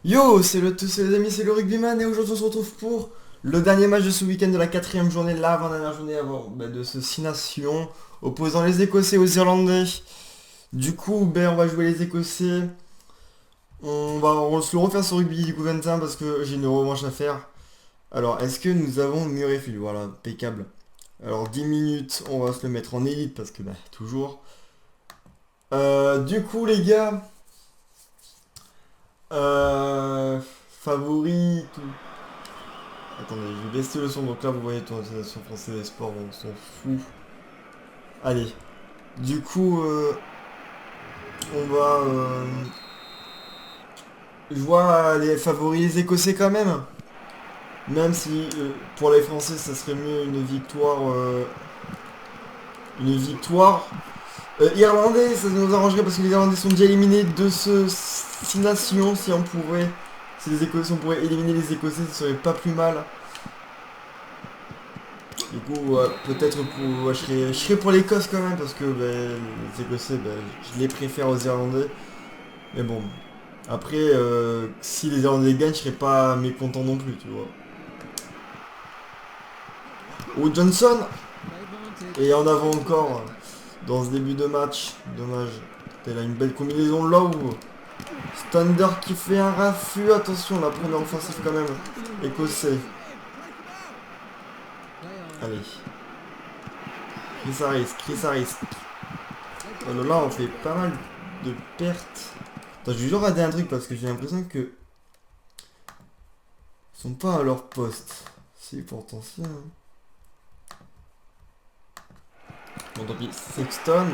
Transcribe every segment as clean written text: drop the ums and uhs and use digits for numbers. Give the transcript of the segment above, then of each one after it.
Yo, c'est les amis, c'est le rugbyman et aujourd'hui on se retrouve pour le dernier match de ce week-end de la quatrième journée, l'avant-dernière journée avant de ce 6 nations opposant les Écossais aux Irlandais. Du coup, on va jouer les Écossais. On va se le refaire sur rugby du coup 21 parce que j'ai une revanche à faire. Alors, est-ce que nous avons Murrayfield? Voilà, impeccable. Alors 10 minutes, on va se le mettre en élite parce que toujours. Du coup les gars, favori, tout. Attendez, je vais baisser le son, donc là vous voyez ton organisation française des sports, on s'en fout. Allez, du coup, on va... je vois les favoris écossais quand même. Même si pour les Français ça serait mieux une victoire... une victoire... Irlandais, ça nous arrangerait parce que les Irlandais sont déjà éliminés de ce 6 nations. Si on pourrait... Si les Écossais, on pourrait éliminer les Écossais, ce serait pas plus mal. Du coup, peut-être pour... ouais, je serais pour l'Écosse quand même, parce que les Écossais, je les préfère aux Irlandais. Mais bon, après, si les Irlandais gagnent, je serais pas mécontent non plus, tu vois. Oh, Johnson! Et en avant encore, dans ce début de match. Dommage. Elle a une belle combinaison là où... Thunder qui fait un raffut. Attention, la première offensive quand même. Écossais. Allez. Chris Harris. Oh là là, on fait pas mal de pertes. Attends, je vais juste rater un truc parce que j'ai l'impression que... Ils sont pas à leur poste. Si, pourtant si. Hein. Bon, tant pis. Sexton.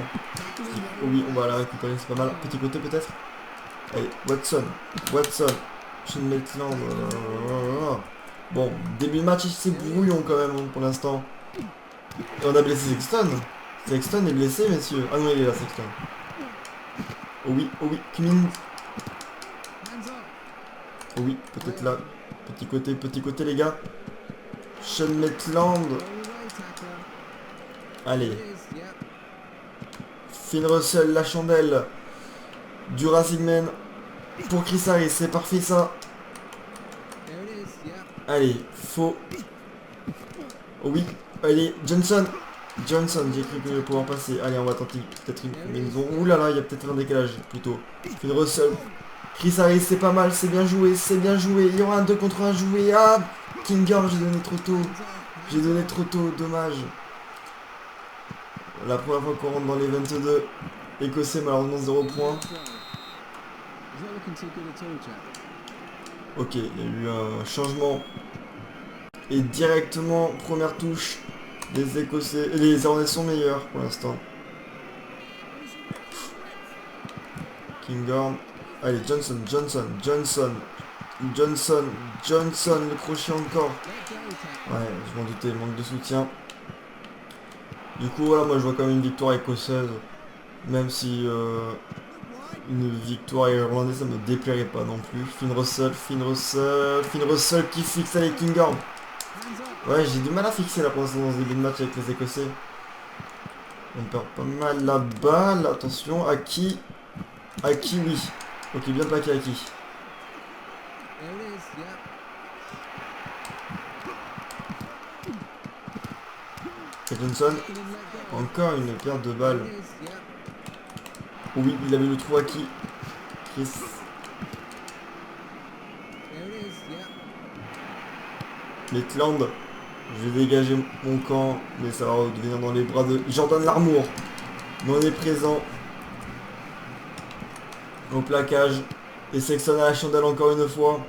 Oh oui, on va la récupérer, c'est pas mal. Petit côté peut-être. Allez, Watson. Sean Maitland. Bon, début de match, c'est brouillon quand même pour l'instant. Et on a blessé Sexton. Sexton est blessé, messieurs. Ah non, il est là, Sexton. Oh oui, Cummins. Oh oui, peut-être là. Petit côté, les gars. Sean Maitland. Allez. Finn Russell, la chandelle. Du Racing Man. Pour Chris Harris, c'est parfait ça. Allez, faux. Oh oui, allez, Johnson, j'ai cru que je vais pouvoir passer. Allez, on va tenter peut-être une combinaison. Ouh là là, il y a peut-être un décalage plutôt. Finn Russell. Chris Harris, c'est pas mal, c'est bien joué. Il y aura un 2 contre 1 joué. Ah, Kingham, j'ai donné trop tôt, dommage. La première fois qu'on rentre dans les 22. Écossais, malheureusement 0 points. Ok, il y a eu un changement. Et directement, première touche. Les Écossais, les Irlandais sont meilleurs pour l'instant. Kinghorn. Allez, Johnson, le crochet encore. Ouais, je m'en doutais, manque de soutien. Du coup, voilà, moi je vois quand même une victoire écossaise. Même si une victoire irlandaise, ça me déplairait pas non plus. Finn Russell qui fixe avec Kinghorn. Ouais, j'ai du mal à fixer la pour dans ce début de match avec les Écossais. On perd pas mal la balle. Attention, à qui, oui. Ok, bien plaqué à qui. Johnson. Encore une perte de balle. Oui, il avait le trou à qui. Chris. Maitland. Je vais dégager mon camp, mais ça va redevenir dans les bras de Jordan Larmour. Mais on est présent au plaquage. Et Sexton à la chandelle encore une fois.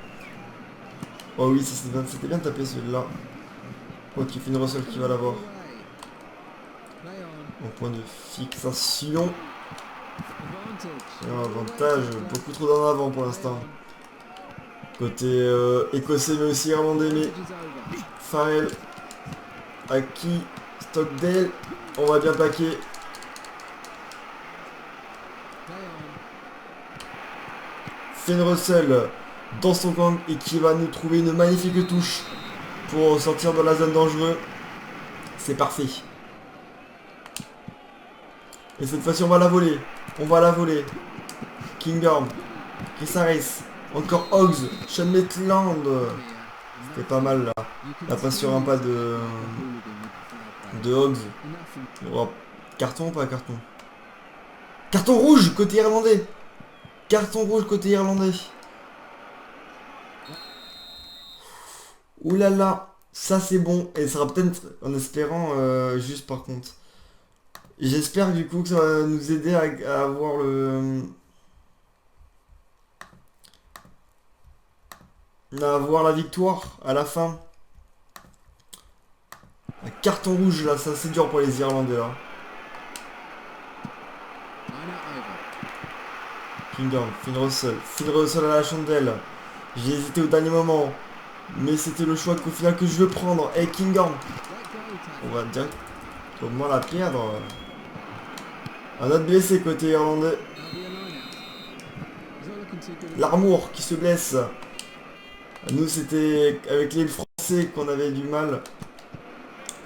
Oh oui, c'était bien tapé celui-là. Ok, Finn Russell qui va l'avoir. Au point de fixation. Un avantage, beaucoup trop d'en avant pour l'instant. Côté écossais mais aussi irlandais, mais Farrell. Aki, Stockdale, on va bien plaquer. Finn Russell dans son camp et qui va nous trouver une magnifique touche pour sortir de la zone dangereuse. C'est parfait. Et cette fois-ci on va la voler. Kinghorn, Chris Harris. Encore Hoggs. Sean Maitland. C'était pas mal là. Là pas sur un pas de Hoggs. Oh, carton ou pas carton? Carton rouge côté irlandais. Carton rouge côté irlandais. Ouh là là. Ça c'est bon. Et ça sera peut-être en espérant juste par contre. J'espère du coup que ça va nous aider à avoir à avoir la victoire à la fin. Un carton rouge là, ça c'est dur pour les Irlandais là. Kinghorn, Finn Russell à la chandelle. J'ai hésité au dernier moment. Mais c'était le choix qu'au final que je veux prendre. Et Kinghorn. On va dire comment la perdre. Un autre blessé côté irlandais. L'armour qui se blesse. Nous c'était avec les Français qu'on avait du mal.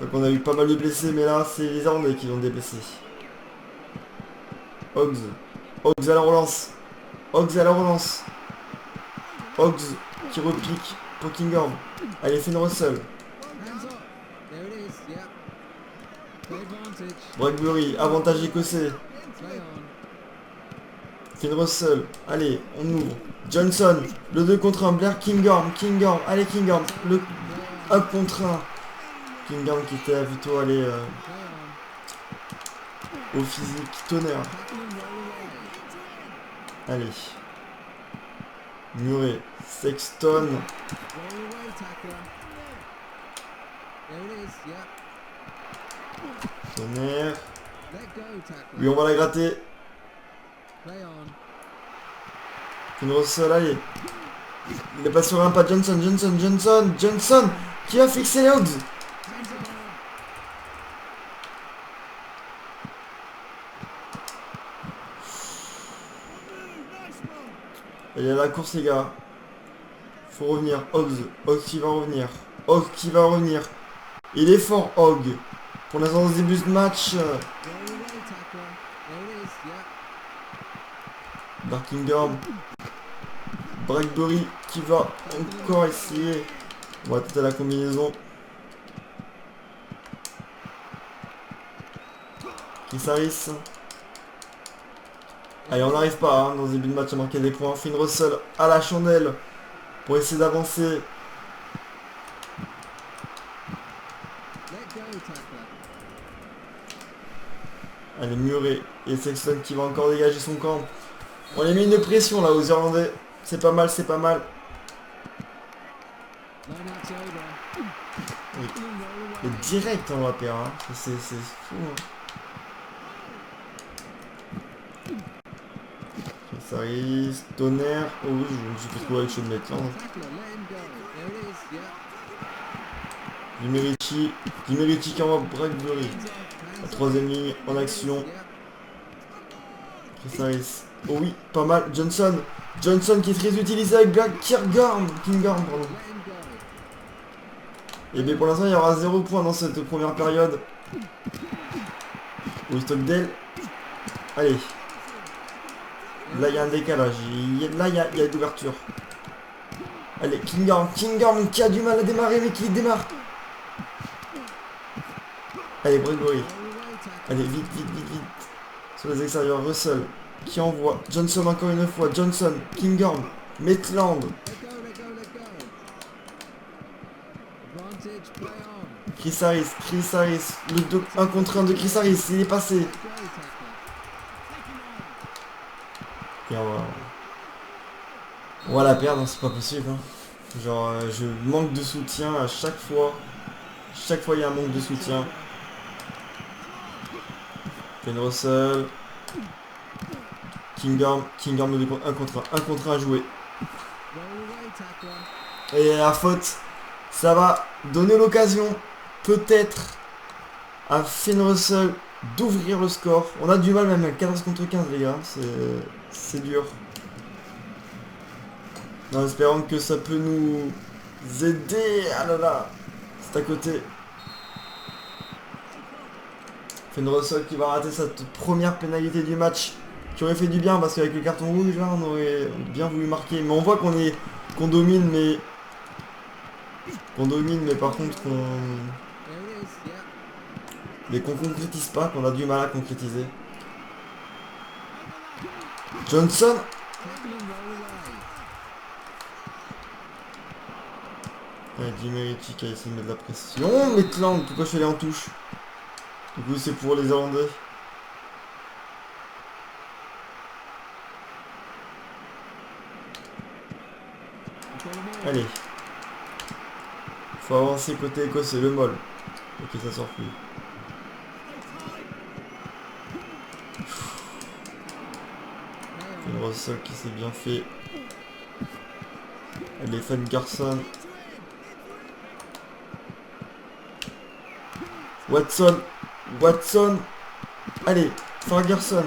Donc on a eu pas mal de blessés, mais là c'est les Irlandais qui ont des blessés. Hoggs. Hoggs à la relance. Hoggs à la relance. Hoggs qui repique pour Kinghorn. Allez, Finn Russell. Bradbury, avantage écossais. Finn Russell. Allez, on ouvre. Johnson, le 2 contre 1. Blair Kinghorn. Kinghorn, allez Kinghorn. Le 1 contre 1. Kinghorn qui était plutôt allé au physique. Tonnerre. Allez. Murray. Sexton. Tonnerre. Oui, on va la gratter. Finn Russell, allez. Il est pas sur un pas. Johnson qui va fixer les Hoggs. Il y a la course les gars. Faut revenir. Hoggs qui va revenir. Hogg qui va revenir. Il est fort Hogg. Pour l'instant au début de match. Barkingham. Bradbury qui va encore essayer. On va tenter la combinaison. Chris Harris. Allez, on n'arrive pas hein, dans ce début de match à marquer des points. Finn Russell à la chandelle pour essayer d'avancer. Allez, Murray et Sexton qui va encore dégager son camp. On les met une pression là aux Irlandais. C'est pas mal, c'est pas mal. Et direct on va perdre. Hein. C'est fou. Hein. Ça risque. Tonnerre. Oh oui, je sais pas trop avec Sean Maitland. Dimerici qui envoie Bradbury. La troisième ligne en action. Chris Harris. Oh oui, pas mal. Johnson qui est très utilisé avec Kinghorn, pardon. Et bien pour l'instant il y aura 0 point dans cette première période. Oui, Stockdale. Allez. Là il y a un décalage. Là il y a d'ouverture. Allez, Kinghorn qui a du mal à démarrer mais qui démarre. Allez, Bradbury. Allez, vite. Sur les extérieurs, Russell qui envoie. Johnson encore une fois. Kinghorn, Maitland. Chris Harris. Le 1 contre 1 de Chris Harris. Il est passé. Et on va la perdre, c'est pas possible. Hein. Genre, je manque de soutien à chaque fois. Chaque fois, il y a un manque de soutien. Finn Russell. Kinghorn me dit 1 contre 1 à jouer. Et la faute, ça va donner l'occasion, peut-être, à Finn Russell d'ouvrir le score. On a du mal même à 14 contre 15 les gars, c'est dur. En espérant que ça peut nous aider. Ah là là, c'est à côté. Finn Russell qui va rater cette première pénalité du match. qui aurait fait du bien parce qu'avec le carton rouge là on aurait bien voulu marquer. Mais on voit qu'on domine mais par contre qu'on concrétise pas, qu'on a du mal à concrétiser. Johnson. Dimeriti qui a essayé de mettre de la pression. Maitland, pourquoi je suis allé en touche? Du coup c'est pour les Irlandais. Allez. Faut avancer côté écossais, le molle. Ok, ça sort plus. Une Russell qui s'est bien fait. Allez, Fan Garson. Watson. Allez, Ferguson.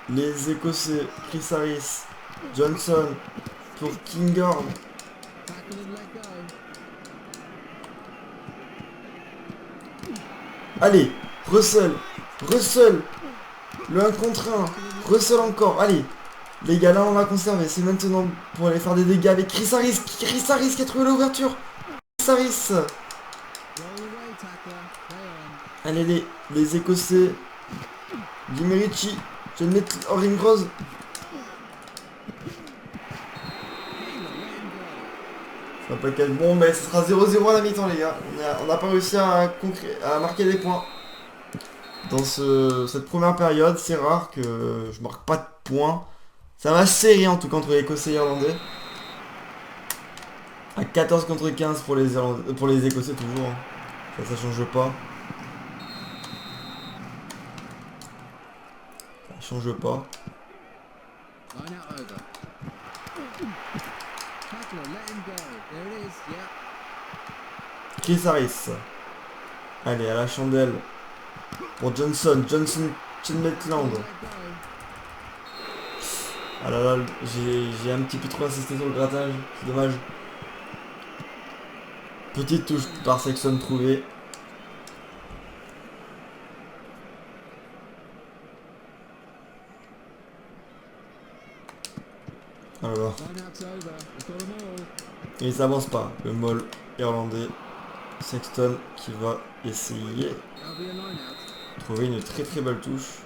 Les Écossais, Chris Harris, Johnson pour Kinghorn. Allez, Russell. Le 1 contre 1. Russell encore. Allez. Les gars, là, on va conserver. C'est maintenant pour aller faire des dégâts avec Chris Harris. Chris Harris qui a trouvé l'ouverture. Chris Harris. Allez, les Écossais. Dimerici. Je vais mettre Oring Rose. Ça va pas qu'être bon, mais ce sera 0-0 à la mi-temps, les gars. On n'a pas réussi à marquer des points. Dans cette première période, c'est rare que je marque pas de points. Ça m'a serré en tout cas entre les Écossais et Irlandais. À 14 contre 15 pour les Écossais toujours. Hein. Ça change pas. Ça change pas. Chris Harris. Allez, à la chandelle. Pour Johnson. Maitland. Ah là là, j'ai un petit peu trop insisté sur le grattage. C'est dommage. Petite touche par Sexton trouvée. Alors. Et ça avance pas. Le molle irlandais. Sexton qui va essayer de trouver une très très belle touche.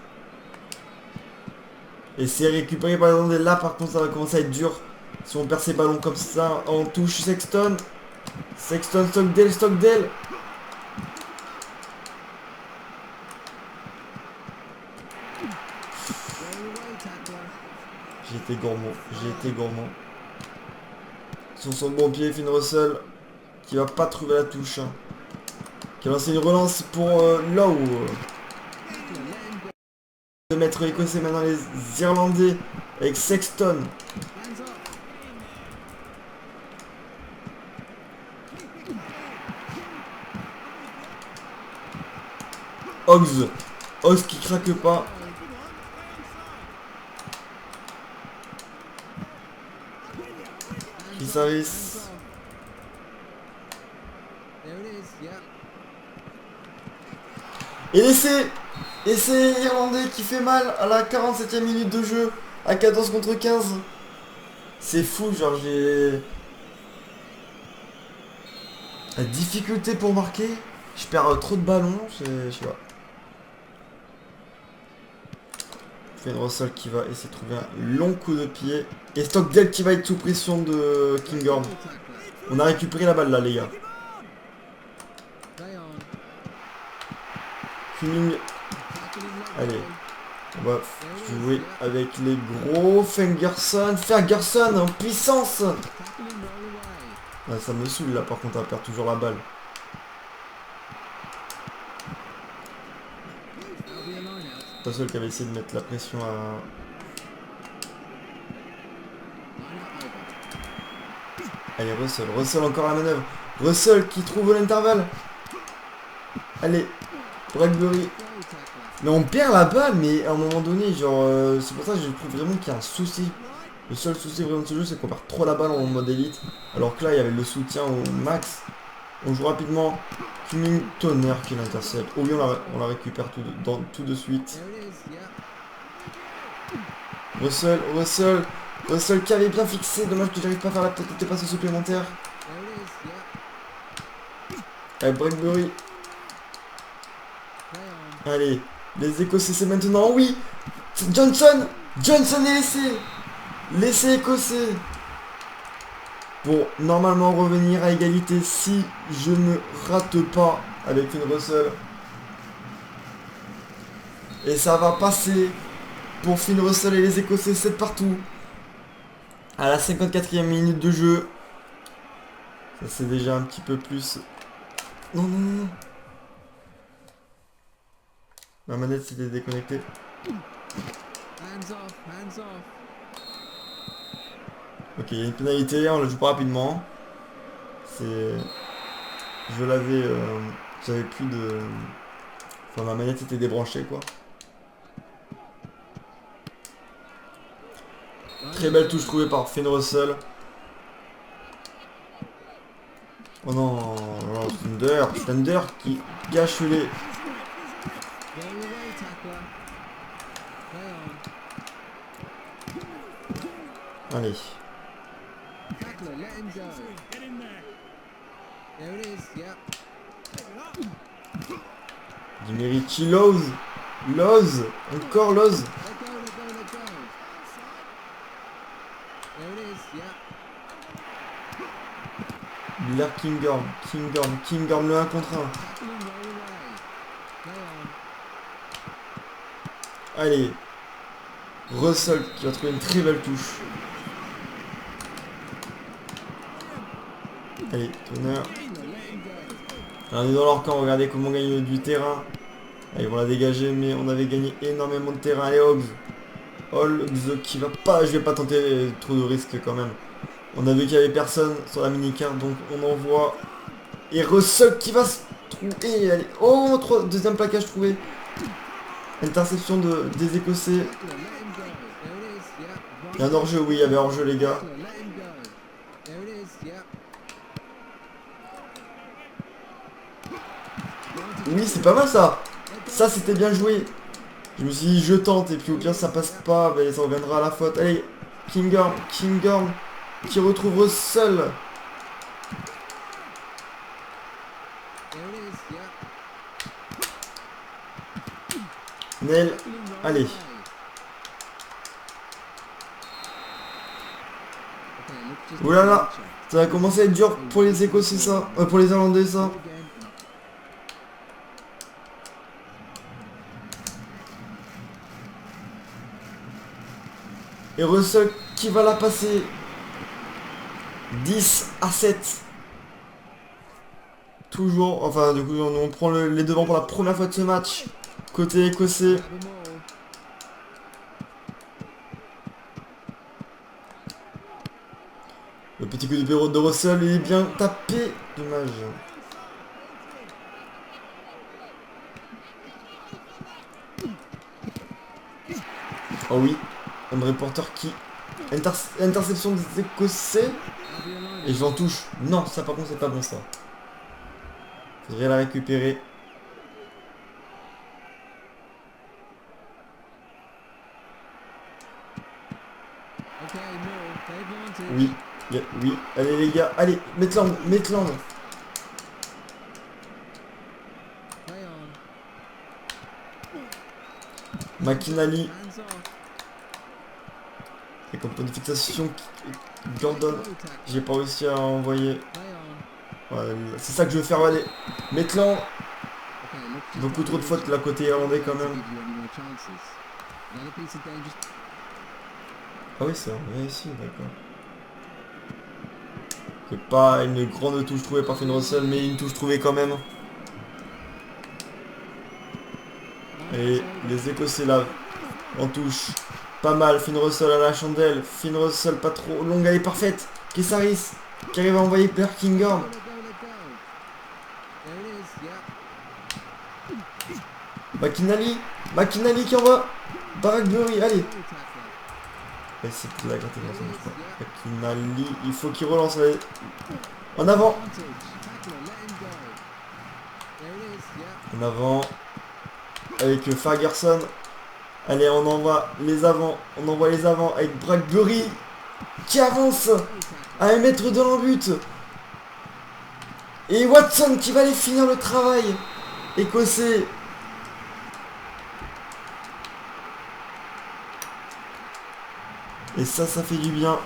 Et c'est récupéré par exemple là, par contre ça va commencer à être dur. Si on perd ces ballons comme ça en touche. Sexton, Stockdale. J'ai été gourmand. Sur son bon pied, Finn Russell qui va pas trouver la touche. Hein. Qui a lancé une relance pour Lowe. De mettre écossais maintenant les Irlandais avec Sexton. Ox qui craque pas. Chris Harris. Et l'essai irlandais qui fait mal à la 47e minute de jeu. À 14 contre 15. C'est fou, genre j'ai... La difficulté pour marquer. Je perds trop de ballons, je sais pas. Finn Russell qui va essayer de trouver un long coup de pied. Et Stockdale qui va être sous pression de Kinghorn. On a récupéré la balle là les gars. Fuming. Allez. On va jouer avec les gros Ferguson en puissance. Ah, ça me saoule là par contre à perdre toujours la balle. Pas seul qui avait essayé de mettre la pression à... Allez Russell encore la manœuvre. Russell qui trouve l'intervalle. Allez, Bradbury. Mais on perd la balle, mais à un moment donné, genre, c'est pour ça que je trouve vraiment qu'il y a un souci. Le seul souci vraiment de ce jeu, c'est qu'on perd trop la balle en mode élite. Alors que là, il y avait le soutien au max. On joue rapidement. Cumming, Tonnerre qui l'intercepte. Oh oui, on la récupère tout de suite. Russell qui avait bien fixé. Dommage que j'arrive pas à faire la tête de passe supplémentaire. Allez, Bradbury. Allez, les Écossais c'est maintenant. Oui, Johnson est laissé. L'essai écossais. Pour normalement revenir à égalité si je ne rate pas avec Finn Russell. Et ça va passer pour Finn Russell et les Écossais 7 partout. À la 54e minute de jeu. Ça c'est déjà un petit peu plus... Non, non, non, non. Ma manette s'était déconnectée. Ok, il y a une pénalité, on la joue pas rapidement. C'est... Je l'avais... J'avais plus de... Enfin, ma manette était débranchée, quoi. Très belle touche trouvée par Finn Russell. Oh non, oh, Thunder qui gâche les... Allez. Dimerici, Loz, encore Loz. Miller Kinghorn le 1 contre 1. Allez. Russell qui va trouver une très belle touche. Allez, Turner. On est dans leur camp, regardez comment on gagne du terrain. Allez, ils vont la dégager, mais on avait gagné énormément de terrain. Allez, Hogs qui va pas... Je vais pas tenter trop de risques quand même. On a vu qu'il y avait personne sur la mini-carte, donc on envoie. Et Russell qui va se trouver. Allez. Oh, deuxième plaquage trouvé. Interception des Écossais. Il y a un hors-jeu, oui, il y avait hors-jeu, les gars. Oui, c'est pas mal ça. Ça, c'était bien joué. Je me suis dit, je tente, et puis au pire, ça passe pas. Ben, ça reviendra à la faute. Allez, Kinghorn qui retrouve Russell. Nel, allez. Oulala, ça va commencer à être dur pour les Écossais ça, pour les Irlandais ça. Et Russell qui va la passer. 10-7. Toujours, enfin du coup on prend les devants pour la première fois de ce match. Côté écossais. Le petit coup de bureau de Russell, il est bien tapé. Dommage. Oh oui, André Porter qui... Interception des Écossais. Et je l'en touche. Non, ça par contre c'est pas bon ça. Faudrait la récupérer. Oui, oui. Allez les gars, allez, Maitland. McInally. Et comme point de fixation, Gordon. J'ai pas réussi à envoyer. Ouais, c'est ça que je veux faire, allez. Maitland. Beaucoup trop de fautes de la côté irlandais quand même. Ah oui, c'est vrai ici, d'accord. C'est pas une grande touche trouvée par Finn Russell, mais une touche trouvée quand même. Et les Écossais là, en touche. Pas mal, Finn Russell à la chandelle. Finn Russell pas trop longue, elle est parfaite. Kessaris qui arrive à envoyer Blair Kinghorn. McInally qui envoie Bradbury, allez. Et c'est la gratte McInally, il faut qu'il relance. Allez. En avant. En avant. Avec Ferguson. Allez, on envoie les avants. On envoie les avants avec Bradbury qui avance à 1 mètre de l'embut. Et Watson qui va aller finir le travail. Écossais. Et ça fait du bien.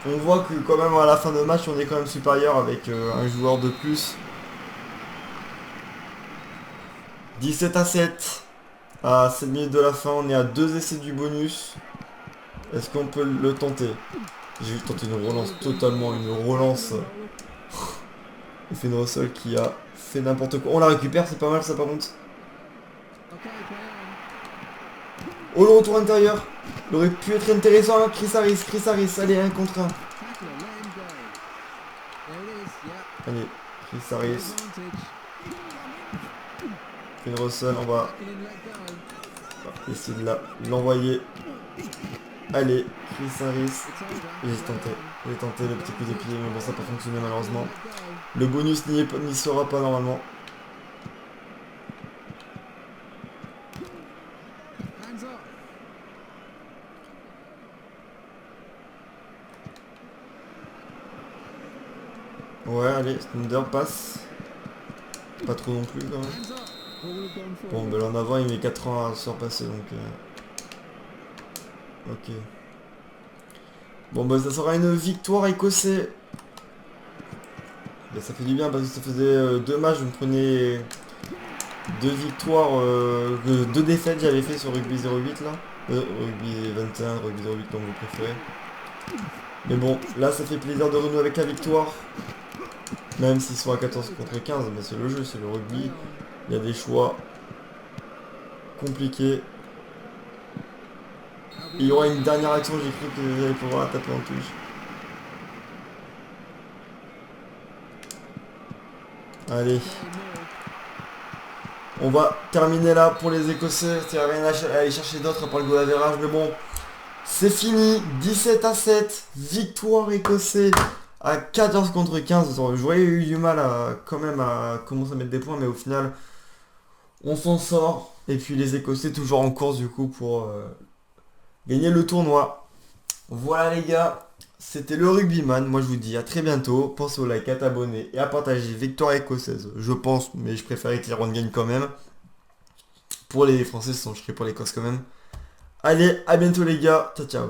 On voit que quand même à la fin de match, on est quand même supérieur avec un joueur de plus. 17-7. À 7 minutes de la fin, on est à 2 essais du bonus. Est-ce qu'on peut le tenter? J'ai vu tenter une relance, totalement une relance. Et Finn Russell qui a fait n'importe quoi. On la récupère, c'est pas mal ça par contre. Oh, le retour intérieur. Il aurait pu être intéressant, hein. Chris Harris, allez, 1 contre 1. Allez, Chris Harris. Finn Russell, on va essayer de l'envoyer. Allez, Chris Harris. J'ai tenté le petit coup de pied, mais bon, ça n'a pas fonctionné malheureusement. Le bonus n'y sera pas normalement. Ouais, allez, Thunder passe. Pas trop non plus quand même. Bon, mais là en avant, il met 4 ans à se repasser donc. Ok. Bon, bah ça sera une victoire écossais. Bah, ça fait du bien parce que ça faisait 2 matchs, je me prenais 2 victoires, 2 défaites j'avais fait sur Rugby 08 là. Rugby 21, Rugby 08 comme vous préférez. Mais bon, là ça fait plaisir de renouer avec la victoire. Même s'ils sont à 14 contre 15, mais c'est le jeu, c'est le rugby. Il y a des choix compliqués. Et il y aura une dernière action, j'ai cru que j'allais pouvoir la taper en touche. Allez. On va terminer là pour les Écossais. Il n'y a rien à aller chercher d'autre à part le goal average. Mais bon, c'est fini. 17-7. Victoire écossais à 14 contre 15. J'aurais eu du mal à quand même à commencer à mettre des points. Mais au final, on s'en sort. Et puis les Écossais toujours en course du coup pour gagner le tournoi. Voilà les gars. C'était le rugbyman. Moi je vous dis à très bientôt. Pensez au like, à t'abonner et à partager. Victoire écossaise, je pense, mais je préférais que l'Irlande gagne quand même. Pour les Français, sinon je serais pour l'Écosse quand même. Allez, à bientôt les gars. Ciao ciao.